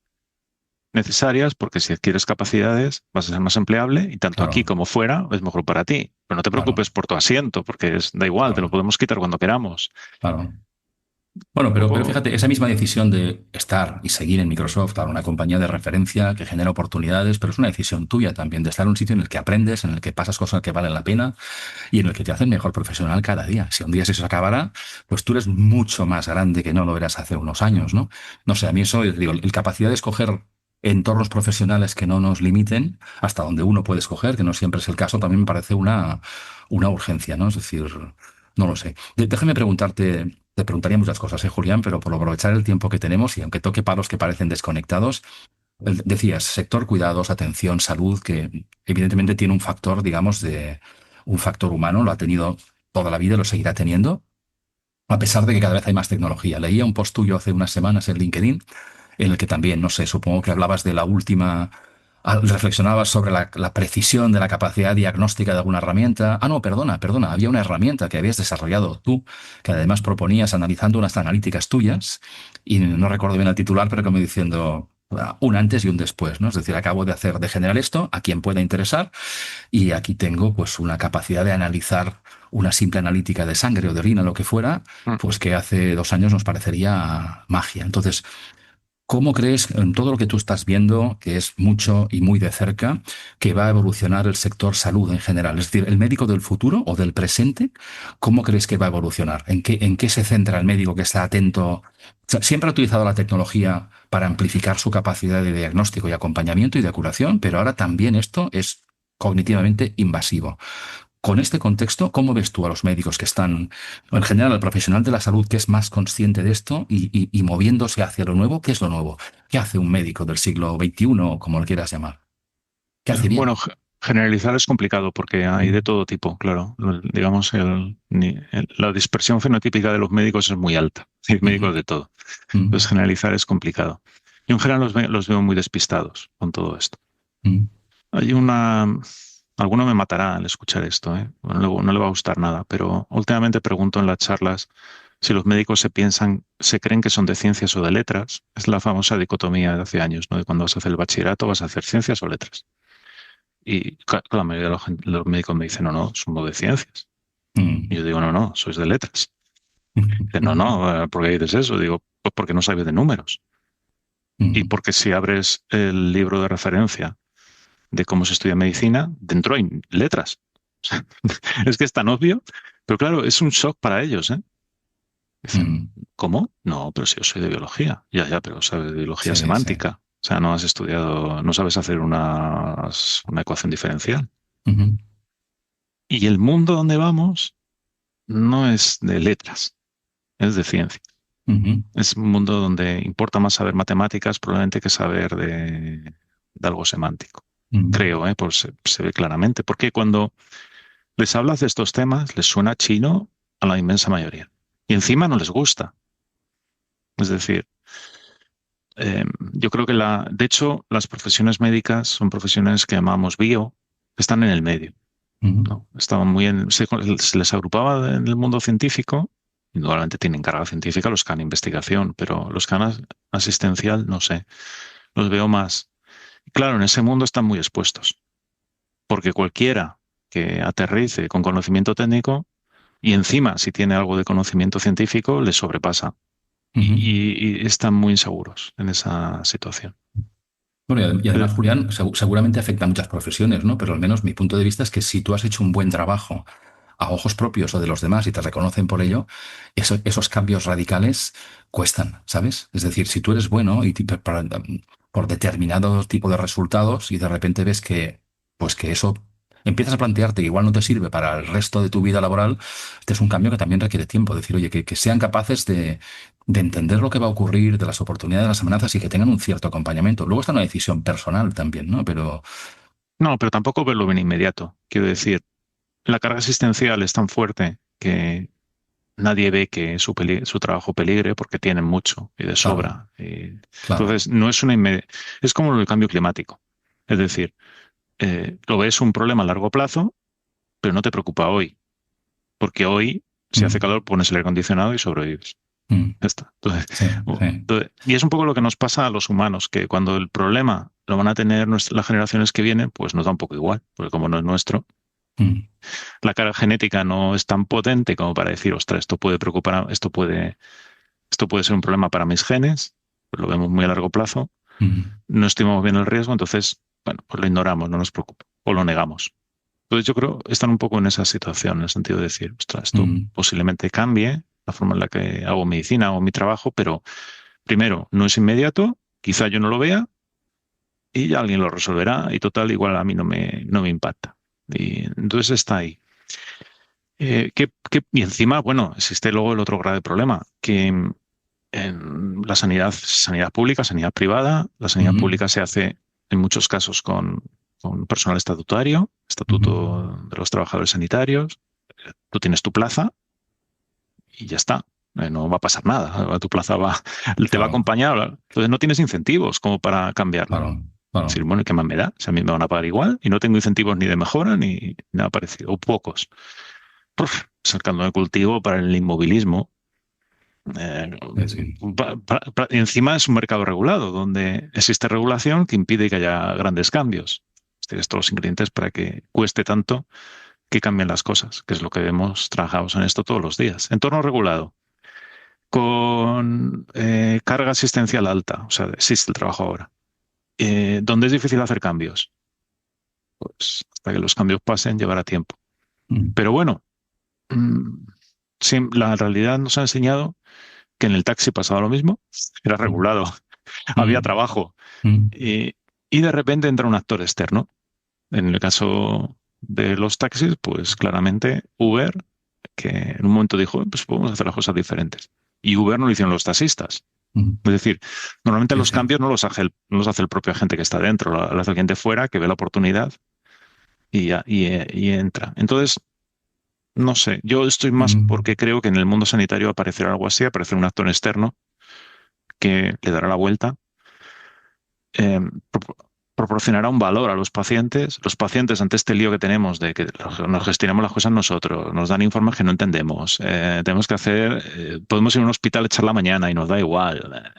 necesarias, porque si adquieres capacidades vas a ser más empleable y tanto aquí claro, como fuera es mejor para ti. Pero no te claro, preocupes por tu asiento, porque da igual, te lo claro, podemos quitar cuando queramos. claro. Bueno, Un pero poco, fíjate, esa misma decisión de estar y seguir en Microsoft, a una compañía de referencia que genera oportunidades, pero es una decisión tuya también de estar en un sitio en el que aprendes, en el que pasas cosas que valen la pena y en el que te hacen mejor profesional cada día. Si un día se acabará, pues tú eres mucho más grande que no lo eras hace unos años, ¿no? No sé, a mí eso, digo, el capacidad de escoger entornos profesionales que no nos limiten hasta donde uno puede escoger, que no siempre es el caso, también me parece una urgencia, ¿no? Es decir, no lo sé. Déjame preguntarte, te preguntaría muchas cosas, Julián, pero por aprovechar el tiempo que tenemos y aunque toque palos que parecen desconectados, decías, sector cuidados, atención, salud, que evidentemente tiene un factor, digamos, de un factor humano, lo ha tenido toda la vida y lo seguirá teniendo, a pesar de que cada vez hay más tecnología. Leía un post tuyo hace unas semanas en LinkedIn, en el que también, no sé, supongo que hablabas de la última, reflexionabas sobre la precisión de la capacidad diagnóstica de alguna herramienta. Ah, no, perdona, había una herramienta que habías desarrollado tú, que además proponías analizando unas analíticas tuyas, y no recuerdo bien el titular, pero como diciendo un antes y un después, ¿no? Es decir, acabo de generar esto, a quien pueda interesar, y aquí tengo pues una capacidad de analizar una simple analítica de sangre o de orina, lo que fuera, mm, pues que hace 2 años nos parecería magia. Entonces, ¿cómo crees, en todo lo que tú estás viendo, que es mucho y muy de cerca, que va a evolucionar el sector salud en general? Es decir, el médico del futuro o del presente, ¿cómo crees que va a evolucionar? ¿En qué se centra el médico que está atento? O sea, siempre ha utilizado la tecnología para amplificar su capacidad de diagnóstico y acompañamiento y de curación, pero ahora también esto es cognitivamente invasivo. Con este contexto, ¿cómo ves tú a los médicos que están, o en general, al profesional de la salud que es más consciente de esto y moviéndose hacia lo nuevo? ¿Qué es lo nuevo? ¿Qué hace un médico del siglo XXI, o como lo quieras llamar? ¿Qué hace bueno, bien? generalizar es complicado porque hay de Mm, todo tipo, claro. Digamos, la dispersión fenotípica de los médicos es muy alta. Hay ujú, médicos de todo. Entonces, mm, generalizar es complicado. Yo en general los veo muy despistados con todo esto. mm, Hay una... Alguno me matará al escuchar esto, ¿eh? No le va a gustar nada, pero últimamente pregunto en las charlas si los médicos se creen que son de ciencias o de letras. Es la famosa dicotomía de hace años, ¿no? De cuando vas a hacer el bachillerato, vas a hacer ciencias o letras. Y claro, la mayoría de los médicos me dicen, no, no, somos de ciencias. Y yo digo, no, no, sois de letras. Dicen, no, mm, no, ¿por qué dices eso? Digo, pues porque no sabes de números. Y mm, porque si abres el libro de referencia de cómo se estudia medicina, dentro hay letras. Es que es tan obvio, pero claro, es un shock para ellos, ¿eh? Dicen, mm. ¿cómo? No, pero si yo soy de biología. Ya, ya, pero sabes de biología Sí, sí. semántica. O sea, no has estudiado, no sabes hacer una ecuación diferencial. Ujú, Y el mundo donde vamos no es de letras, es de ciencia. ujú, Es un mundo donde importa más saber matemáticas probablemente que saber de algo semántico. ujú, Creo, ¿eh? Pues se ve claramente. Porque cuando les hablas de estos temas, les suena chino a la inmensa mayoría. Y encima no les gusta. Es decir, yo creo que de hecho, las profesiones médicas son profesiones que llamamos bio, que están en el medio, Ujú. ¿no? Estaban muy se les agrupaba en el mundo científico. Indudablemente tienen carga científica los que han investigación, pero los que han asistencial, no sé, los veo más. Claro, en ese mundo están muy expuestos, porque cualquiera que aterrice con conocimiento técnico y encima si tiene algo de conocimiento científico, les sobrepasa Ujú. y están muy inseguros en esa situación. Bueno, y Eh, además, Julián, seguramente afecta a muchas profesiones, ¿no? Pero al menos mi punto de vista es que si tú has hecho un buen trabajo a ojos propios o de los demás y te reconocen por ello, esos cambios radicales cuestan, ¿sabes? Es decir, si tú eres bueno y por determinado tipo de resultados y de repente ves pues que eso empiezas a plantearte que igual no te sirve para el resto de tu vida laboral, este es un cambio que también requiere tiempo. Decir, oye, que sean capaces de entender lo que va a ocurrir, de las oportunidades, de las amenazas y que tengan un cierto acompañamiento. Luego está una decisión personal también, ¿no? Pero... no, pero tampoco verlo bien inmediato. Quiero decir, la carga asistencial es tan fuerte que nadie ve que su trabajo peligre porque tienen mucho y de Claro, sobra. claro. Entonces, no es es como el cambio climático. Es decir, lo ves un problema a largo plazo, pero no te preocupa hoy, porque hoy, si hace Mm, calor, pones el aire acondicionado y sobrevives. mm. Ya está. Entonces, Sí, sí. y es un poco lo que nos pasa a los humanos, que cuando el problema lo van a tener las generaciones que vienen, pues nos da un poco igual, porque como no es nuestro, Mm, la carga genética no es tan potente como para decir, ostras, esto puede preocupar, esto puede ser un problema para mis genes, pues lo vemos muy a largo plazo, mm, no estimamos bien el riesgo, entonces, bueno, pues lo ignoramos, no nos preocupa, o lo negamos. Entonces yo creo que están un poco en esa situación, en el sentido de decir, ostras, esto mm, posiblemente cambie la forma en la que hago medicina o mi trabajo, pero primero, no es inmediato, quizá yo no lo vea y ya alguien lo resolverá y total, igual a mí no me impacta. Y entonces está ahí. Y encima, bueno, existe luego el otro grave problema, que en la sanidad pública, sanidad privada, la sanidad mm, pública se hace en muchos casos con personal estatutario, mm. Estatuto de los Trabajadores Sanitarios. Tú tienes tu plaza y ya está. No va a pasar nada. Tu plaza te va a Claro, acompañar. Entonces no tienes incentivos como para cambiarla. claro, Es decir, claro. bueno, ¿qué más me da? Si a mí me van a pagar igual y no tengo incentivos ni de mejora ni nada parecido, o pocos. Es el caldo de cultivo para el inmovilismo. Eh, Sí. Encima es un mercado regulado, donde existe regulación que impide que haya grandes cambios. Tienes todos los ingredientes para que cueste tanto que cambien las cosas, que es lo que vemos, trabajamos en esto todos los días. Entorno regulado, con carga asistencial alta, o sea, existe el trabajo ahora. Donde es difícil hacer cambios, pues hasta que los cambios pasen llevará tiempo. Mm, Pero bueno, mm, sí, la realidad nos ha enseñado que en el taxi pasaba lo mismo, era mm, regulado, había mm, trabajo mm. y de repente entra un actor externo. En el caso de los taxis, pues claramente Uber, que en un momento dijo, pues podemos hacer las cosas diferentes. Y Uber no lo hicieron los taxistas. Mm. Es decir, normalmente Sí, los sí. cambios no los hace el propio agente que está dentro, lo hace alguien de fuera que ve la oportunidad y entra. Entonces, no sé, yo estoy más Mm. porque creo que en el mundo sanitario aparecerá algo así, aparecerá un actor externo que le dará la vuelta, eh, pro- proporcionará un valor a los pacientes. Los pacientes ante este lío que tenemos de que nos gestionamos las cosas nosotros, nos dan informes que no entendemos, tenemos que hacer, podemos ir a un hospital a echar la mañana y nos da igual.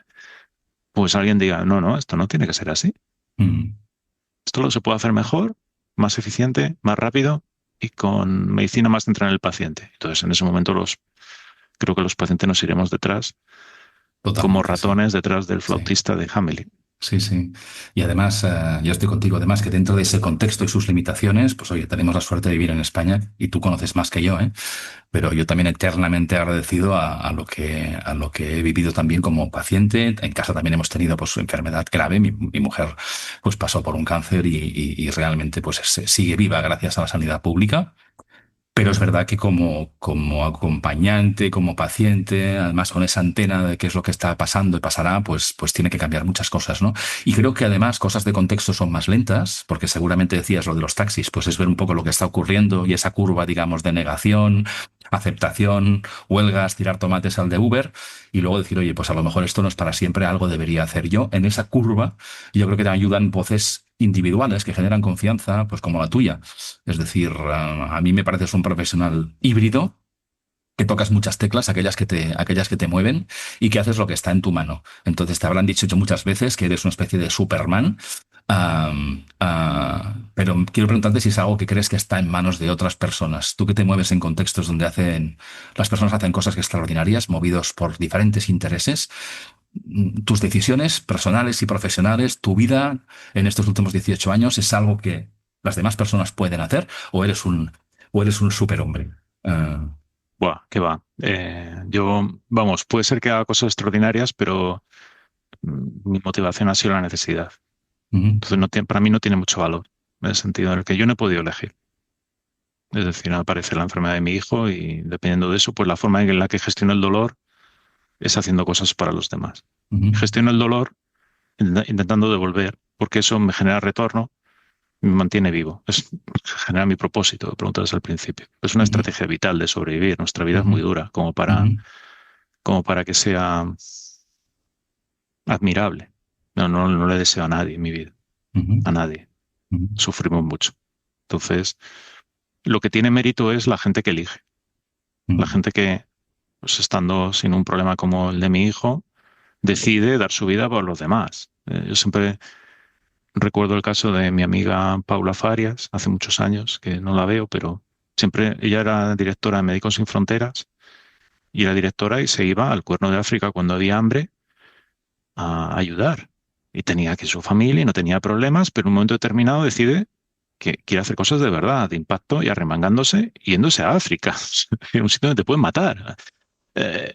Pues alguien diga, no, no, esto no tiene que ser así. Mm. Esto lo se puede hacer mejor, más eficiente, más rápido y con medicina más centrada en el paciente. Entonces, en ese momento creo que los pacientes nos iremos detrás como Totalmente, sí. ratones detrás del Sí. flautista de Hamelin. Sí, sí. Y además, yo estoy contigo, además que dentro de ese contexto y sus limitaciones, pues oye, tenemos la suerte de vivir en España y tú conoces más que yo, ¿eh? Pero yo también eternamente agradecido a lo que he vivido también como paciente. En casa también hemos tenido pues enfermedad grave. Mi mujer pues pasó por un cáncer y realmente pues sigue viva gracias a la sanidad pública. Pero es verdad que como acompañante, como paciente, además con esa antena de qué es lo que está pasando y pasará, pues tiene que cambiar muchas cosas, ¿no? Y creo que además cosas de contexto son más lentas, porque seguramente decías lo de los taxis, pues es ver un poco lo que está ocurriendo y esa curva, digamos, de negación, aceptación, huelgas, tirar tomates al de Uber y luego decir, oye, pues a lo mejor esto no es para siempre, algo debería hacer yo. En esa curva, yo creo que te ayudan voces individuales que generan confianza, pues como la tuya. Es decir, a mí me pareces un profesional híbrido, que tocas muchas teclas, aquellas que te mueven y que haces lo que está en tu mano. Entonces te habrán dicho muchas veces que eres una especie de Superman, pero quiero preguntarte si es algo que crees que está en manos de otras personas. Tú que te mueves en contextos donde las personas hacen cosas extraordinarias, movidos por diferentes intereses, tus decisiones personales y profesionales, tu vida en estos últimos 18 años, ¿es algo que las demás personas pueden hacer o eres un superhombre? Buah, qué va. Vamos, puede ser que haga cosas extraordinarias, pero mi motivación ha sido la necesidad. Ujú, Entonces, para mí no tiene mucho valor, en el sentido en el que yo no he podido elegir. Es decir, aparece la enfermedad de mi hijo y dependiendo de eso, pues la forma en la que gestiono el dolor es haciendo cosas para los demás. ujú, Gestiono el dolor intentando devolver, porque eso me genera retorno, me mantiene vivo. Genera mi propósito, preguntas al principio. Es una ujú, estrategia vital de sobrevivir. Nuestra vida es ujú, muy dura ujú, como para que sea admirable. No le deseo a nadie en mi vida, ujú, a nadie. ujú, Sufrimos mucho. Entonces, lo que tiene mérito es la gente que elige, la ujú, gente que, pues estando sin un problema como el de mi hijo, decide dar su vida por los demás. Yo siempre recuerdo el caso de mi amiga Paula Farias, hace muchos años, que no la veo, pero siempre ella era directora de Médicos Sin Fronteras y era directora y se iba al Cuerno de África cuando había hambre a ayudar. Y tenía aquí su familia y no tenía problemas, pero en un momento determinado decide que quiere hacer cosas de verdad, de impacto y arremangándose, yéndose a África, un sitio donde te pueden matar, eh,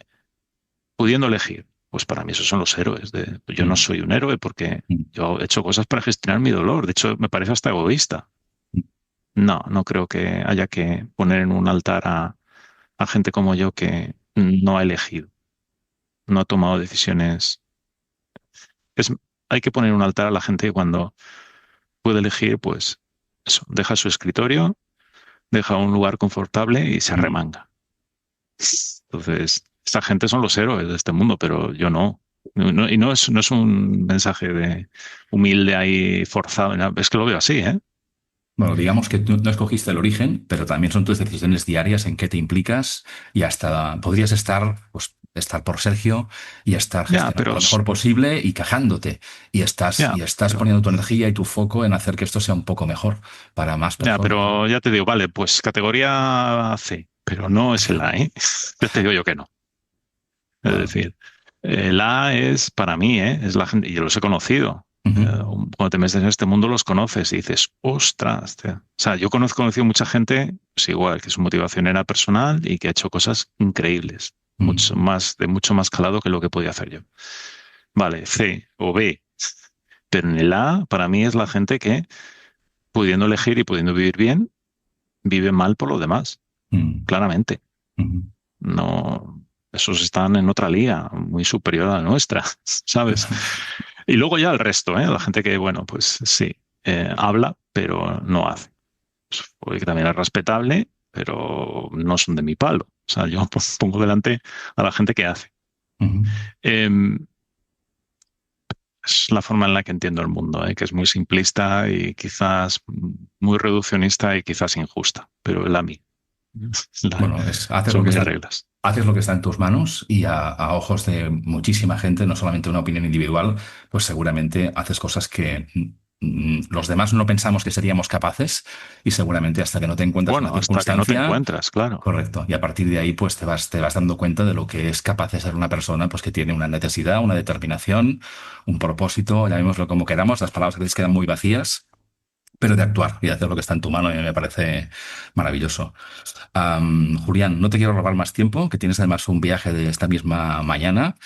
pudiendo elegir. Pues para mí esos son los héroes. Yo no soy un héroe porque yo he hecho cosas para gestionar mi dolor. De hecho, me parece hasta egoísta. No creo que haya que poner en un altar a gente como yo que no ha elegido, no ha tomado decisiones. Es, Hay que poner en un altar a la gente que cuando puede elegir, pues eso, deja su escritorio, deja un lugar confortable y se ujú. arremanga. Entonces, esa gente son los héroes de este mundo, pero yo no. Y no es un mensaje de humilde ahí forzado, es que lo veo así, ¿eh? Bueno, digamos que tú no escogiste el origen, pero también son tus decisiones diarias en qué te implicas y hasta podrías estar por Sergio y estar Ya, gestionando lo mejor posible y quejándote y ya, estás pero, poniendo tu energía y tu foco en hacer que esto sea un poco mejor para más ya, personas, ¿no? pero ya te digo, vale, pues categoría C, pero no es el A, ¿eh? Ya te digo yo que no. Es Bueno. decir, el A es para mí, ¿eh? Es la gente, y yo los he conocido. Ujú, Cuando te metes en este mundo los conoces y dices, ostras, tío". O sea, yo conocido mucha gente, pues igual, que su motivación era personal y que ha hecho cosas increíbles, ujú, de mucho más calado que lo que podía hacer yo. Vale, C o B, pero en el A, para mí es la gente que, pudiendo elegir y pudiendo vivir bien, vive mal por lo demás, ujú, claramente. ujú. No, esos están en otra liga, muy superior a la nuestra, ¿sabes? Y luego ya el resto, ¿eh? La gente que, bueno, pues sí, habla, pero no hace. Pues, que también es respetable, pero no son de mi palo. O sea, yo pongo delante a la gente que hace. Ujú. Em, es la forma en la que entiendo el mundo, ¿eh? Que es muy simplista y quizás muy reduccionista y quizás injusta, pero es la mía. La- Bueno, haces lo Son que mis está, reglas. haces lo que está en tus manos y a ojos de muchísima gente, no solamente una opinión individual, pues seguramente haces cosas que los demás no pensamos que seríamos capaces y seguramente hasta que no te encuentras en la Bueno, hasta que no te circunstancia, encuentras, claro. correcto. Y a partir de ahí, pues te vas dando cuenta de lo que es capaz de ser una persona, pues que tiene una necesidad, una determinación, un propósito, llamémoslo como queramos, las palabras a veces quedan muy vacías, pero de actuar y de hacer lo que está en tu mano y me parece maravilloso. Julián, no te quiero robar más tiempo, que tienes además un viaje de esta misma mañana.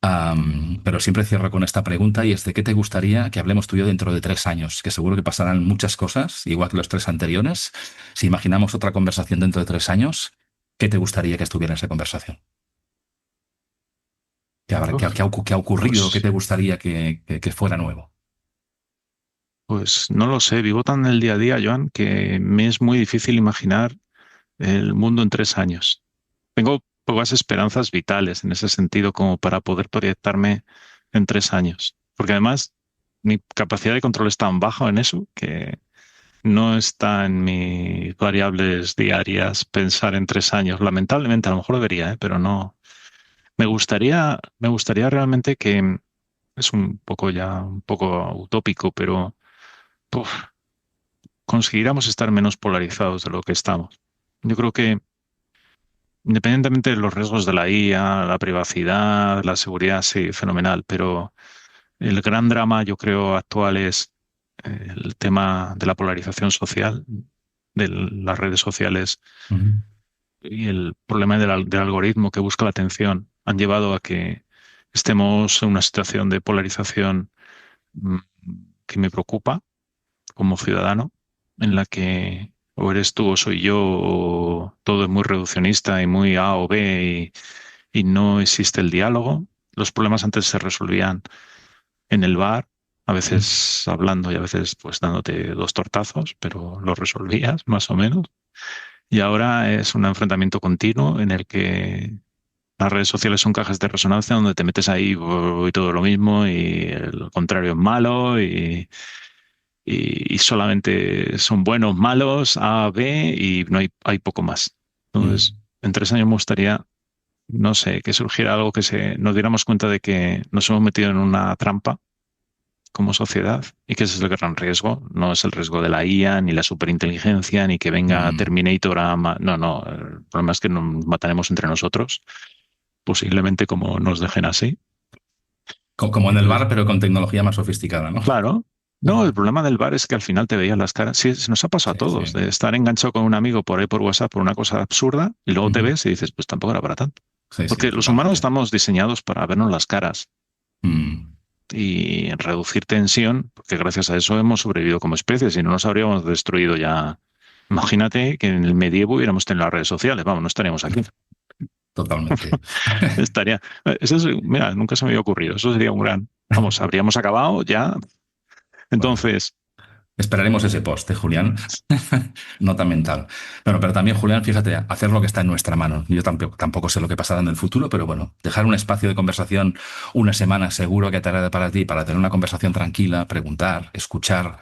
Pero siempre cierro con esta pregunta y es de qué te gustaría que hablemos tú y yo dentro de 3 años, que seguro que pasarán muchas cosas, igual que los 3 anteriores. Si imaginamos otra conversación dentro de 3 años, ¿qué te gustaría que estuviera en esa conversación? Uf, ¿Qué ha ocurrido? ¿Qué pues, te gustaría que fuera nuevo? pues no lo sé, vivo tan en el día a día, Joan, que me es muy difícil imaginar el mundo en 3 años. Tengo pocas esperanzas vitales en ese sentido como para poder proyectarme en 3 años. Porque además mi capacidad de control es tan baja en eso que no está en mis variables diarias pensar en 3 años. Lamentablemente, a lo mejor debería, pero no. Me gustaría realmente que es un poco ya, un poco utópico, pero puf, conseguiríamos estar menos polarizados de lo que estamos. Yo creo que independientemente de los riesgos de la IA, la privacidad, la seguridad, sí, fenomenal, pero el gran drama, yo creo, actual es el tema de la polarización social, de las redes sociales Ujú. y el problema del algoritmo que busca la atención han llevado a que estemos en una situación de polarización mm, que me preocupa como ciudadano, en la que o eres tú o soy yo, o todo es muy reduccionista y muy A o B y no existe el diálogo. Los problemas antes se resolvían en el bar, a veces hablando y a veces pues dándote dos tortazos, pero lo resolvías más o menos. Y ahora es un enfrentamiento continuo en el que las redes sociales son cajas de resonancia donde te metes ahí y todo lo mismo y el contrario es malo y solamente son buenos, malos, A, B y no hay poco más. Mm. Entonces, en 3 años me gustaría, no sé, que surgiera algo nos diéramos cuenta de que nos hemos metido en una trampa como sociedad y que ese es el gran riesgo. No es el riesgo de la IA, ni la superinteligencia, ni que venga Mm. Terminator No, no. El problema es que nos mataremos entre nosotros, posiblemente como nos dejen así. Como en el Entonces, bar, pero con tecnología más sofisticada, ¿no? claro. No, el problema del bar es que al final te veías las caras. Sí, se nos ha pasado a Sí, sí. todos, de estar enganchado con un amigo por ahí por WhatsApp por una cosa absurda y luego te Ujú. ves y dices, pues tampoco era para tanto. Sí, sí, Porque los humanos totalmente. estamos diseñados para vernos las caras Mm. y reducir tensión, porque gracias a eso hemos sobrevivido como especie, si no nos habríamos destruido ya. Imagínate que en el medievo hubiéramos tenido las redes sociales, vamos, no estaríamos aquí. Totalmente. Mira, nunca se me había ocurrido, eso sería un gran, vamos, habríamos acabado ya. Bueno, Entonces, esperaremos ese post, Julián. Nota mental. Bueno, pero también, Julián, fíjate, hacer lo que está en nuestra mano. Yo tampoco sé lo que pasará en el futuro, pero bueno, dejar un espacio de conversación una semana seguro que te hará para ti, para tener una conversación tranquila, preguntar, escuchar,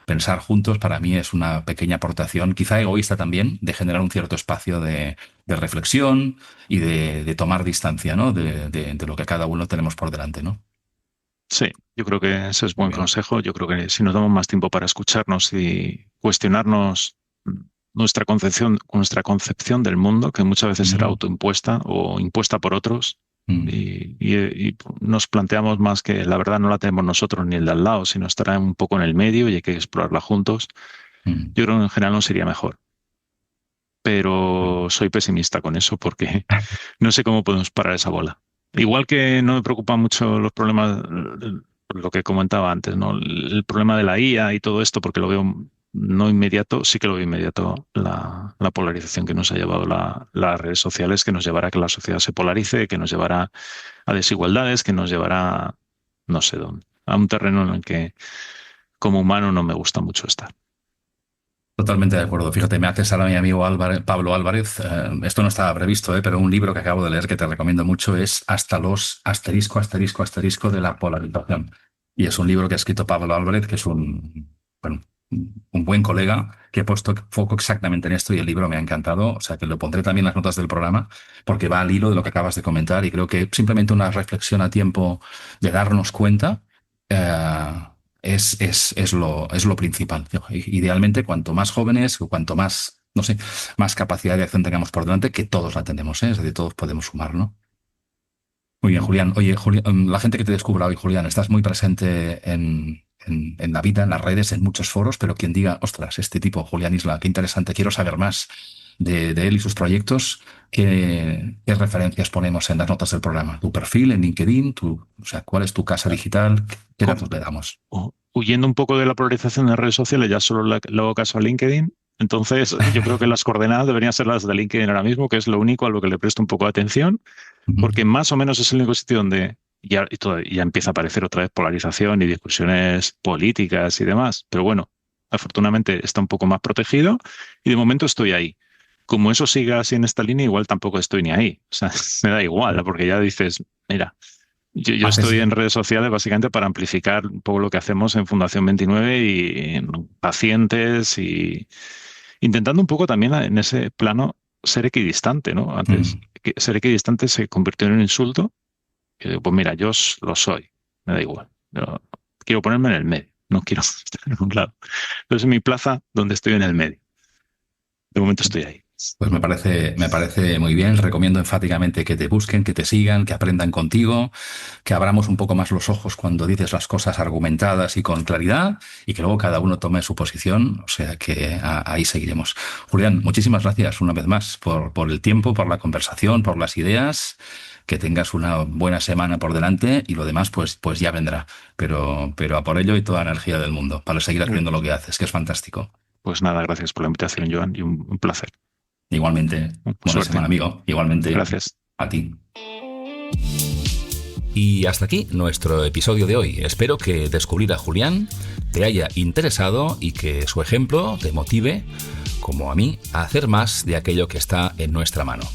pensar juntos, para mí es una pequeña aportación, quizá egoísta también, de generar un cierto espacio de reflexión y de tomar distancia, ¿no? De lo que cada uno tenemos por delante, ¿no? sí, yo creo que ese es Muy buen bien. consejo. Yo creo que si nos damos más tiempo para escucharnos y cuestionarnos nuestra concepción del mundo, que muchas veces será Ujú. autoimpuesta o impuesta por otros, Mm. y nos planteamos más que la verdad no la tenemos nosotros ni el de al lado, sino estará un poco en el medio y hay que explorarla juntos. Mm. Yo creo que en general no sería mejor, Muy pero bien. soy pesimista con eso porque no sé cómo podemos parar esa bola. Igual que no me preocupan mucho los problemas, lo que comentaba antes, ¿no? El problema de la IA y todo esto, porque lo veo no inmediato, sí que lo veo inmediato, la polarización que nos ha llevado las redes sociales, que nos llevará a que la sociedad se polarice, que nos llevará a desigualdades, que nos llevará no sé dónde, a un terreno en el que como humano no me gusta mucho estar. Totalmente de acuerdo. Fíjate, me haces ahora mi amigo Pablo Álvarez. Esto no estaba previsto, pero un libro que acabo de leer que te recomiendo mucho es Hasta los asterisco, asterisco, asterisco de la polarización. Y es un libro que ha escrito Pablo Álvarez, que es bueno, un buen colega que ha puesto foco exactamente en esto y el libro me ha encantado. O sea que lo pondré también en las notas del programa porque va al hilo de lo que acabas de comentar y creo que simplemente una reflexión a tiempo de darnos cuenta. Es lo principal. Idealmente, cuanto más jóvenes, o cuanto más, no sé, más capacidad de acción tengamos por delante, que todos la tenemos, ¿eh? Es decir, todos podemos sumar, ¿no? Muy bien, Julián. Oye, Julián, la gente que te descubra hoy, Julián, estás muy presente en la vida, en las redes, en muchos foros, pero quien diga, ostras, este tipo, Julián Isla, qué interesante, quiero saber más. de él y sus proyectos, ¿qué referencias ponemos en las notas del programa? ¿Tu perfil en LinkedIn? ¿Cuál es tu casa digital? ¿Qué datos le damos? Huyendo un poco de la polarización de redes sociales, ya solo le hago caso a LinkedIn. Entonces, yo creo que las coordenadas deberían ser las de LinkedIn ahora mismo, que es lo único a lo que le presto un poco de atención, porque más o menos es el único sitio donde ya empieza a aparecer otra vez polarización y discusiones políticas y demás. Pero bueno, afortunadamente está un poco más protegido y de momento estoy ahí. Como eso siga así en esta línea, igual tampoco estoy ni ahí. O sea, me da igual, porque ya dices, mira, yo estoy en redes sociales básicamente para amplificar un poco lo que hacemos en Fundación 29 y en pacientes y intentando un poco también en ese plano ser equidistante, ¿no? Antes ser equidistante se convirtió en un insulto. Y digo, pues mira, yo lo soy, me da igual. Yo quiero ponerme en el medio, no quiero estar en un lado. Entonces es mi plaza donde estoy en el medio. De momento estoy ahí. Pues me parece muy bien. Recomiendo enfáticamente que te busquen, que te sigan, que aprendan contigo, que abramos un poco más los ojos cuando dices las cosas argumentadas y con claridad, y que luego cada uno tome su posición. O sea que ahí seguiremos. Julián, muchísimas gracias una vez más por el tiempo, por la conversación, por las ideas. Que tengas una buena semana por delante y lo demás pues ya vendrá. Pero a por ello y toda la energía del mundo para seguir haciendo lo que haces, que es fantástico. Pues nada, gracias por la invitación, Joan, y un placer. Igualmente. Buena semana, amigo. Igualmente. Gracias. A ti. Y hasta aquí nuestro episodio de hoy. Espero que descubrir a Julián te haya interesado y que su ejemplo te motive, como a mí, a hacer más de aquello que está en nuestra mano.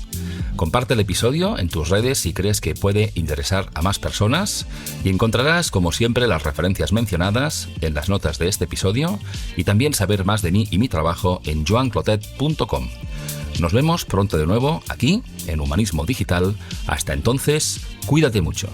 Comparte el episodio en tus redes si crees que puede interesar a más personas y encontrarás, como siempre, las referencias mencionadas en las notas de este episodio y también saber más de mí y mi trabajo en joanclotet.com. Nos vemos pronto de nuevo aquí, en Humanismo Digital. Hasta entonces, cuídate mucho.